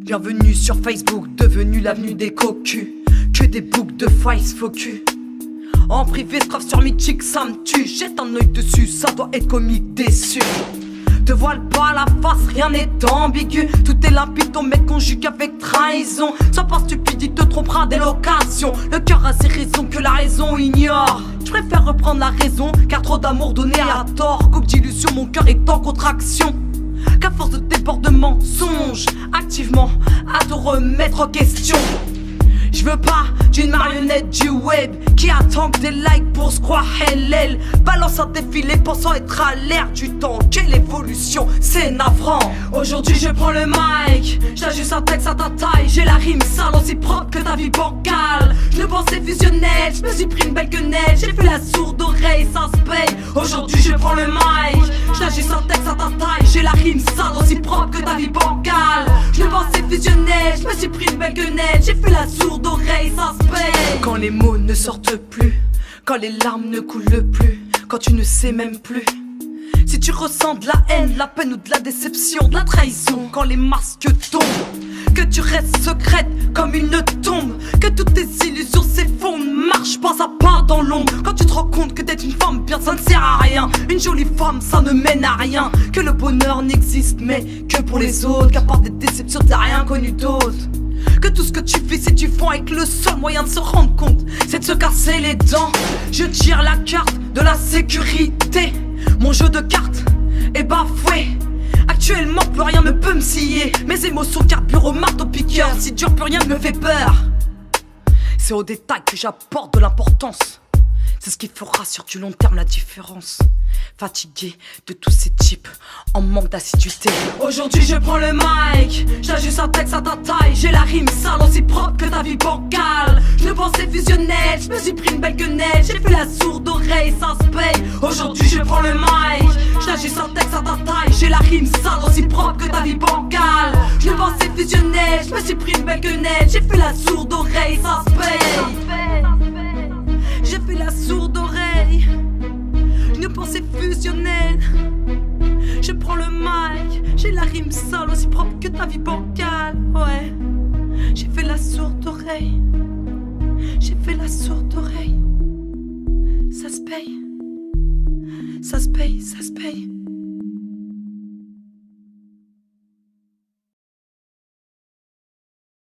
Bienvenue sur Facebook, devenu l'avenue des cocus. Que des boucles de face faux cul. En privé, straf sur Mythique, ça me tue. Jette un œil dessus, ça doit être comique déçu. Te voile pas la face, rien n'est ambigu. Tout est limpide, ton mec conjugue avec trahison. Sois pas stupide, il te trompera dès l'occasion. Le cœur a ses raisons que la raison ignore. Je préfère reprendre la raison, car trop d'amour donné à tort. Coupe d'illusion, mon cœur est en contraction. Qu'à force de débordement, songe activement à te remettre en question. Je veux pas d'une marionnette du web qui attend que des likes pour se croire LL. Balance un défilé pensant être à l'ère du temps. Quelle évolution, c'est navrant. Aujourd'hui je prends le mic, j'ajuste un texte à ta taille. J'ai la rime sale aussi propre que ta vie bancale. Je le pensais fusionnel, je me suis pris une belle quenelle. J'ai fait la sourde oreille, ça se paye. Aujourd'hui je prends le mic, j'ajuste un texte à ta taille. J'ai la rime sale aussi propre que ta vie bancale. Je le pensais fusionnel, je me suis pris une belle quenelle. J'ai fait la sourde oreille, ça se paye. Quand les mots ne sortent plus, quand les larmes ne coulent plus, quand tu ne sais même plus si tu ressens de la haine, de la peine ou de la déception, de la trahison. Quand les masques tombent, que tu restes secrète comme une tombe, que toutes tes illusions s'effondrent. Marche pas à pas dans l'ombre. Quand tu te rends compte que d'être une femme bien ça ne sert à rien. Une jolie femme ça ne mène à rien. Que le bonheur n'existe mais que pour les autres. Qu'à part des déceptions t'as rien connu d'autre. Que tout ce que tu fais c'est du fond et que le seul moyen de se rendre compte c'est de se casser les dents. Je tire la carte de la sécurité. Mon jeu de cartes est bafoué. Actuellement plus rien ne peut me scier. Mes émotions carburent au marteau-piqueur. Si dur plus rien ne me fait peur. C'est au détail que j'apporte de l'importance. C'est ce qui fera sur du long terme la différence. Fatigué de tous ces types en manque d'assiduité. Aujourd'hui je prends le mic, j'ajuste un texte à ta taille. J'ai la rime sale aussi propre que ta vie bancale. Je le pensais fusionnel, je me suis pris une belle quenelle. J'ai fait la sourde oreille, ça se paye. Aujourd'hui je prends le mic, j'ajuste un texte à ta taille. J'ai la rime sale aussi propre que ta vie bancale. Je le pensais fusionnel, je me suis pris une belle quenelle. J'ai fait la sourde oreille, ça se paye. J'ai fait la sourde oreille. Je ne pensais fusionnelle. Je prends le mic, j'ai la rime sale aussi propre que ta vie bancale. Ouais, j'ai fait la sourde oreille. J'ai fait la sourde oreille. Ça se paye. Ça se paye, ça se paye.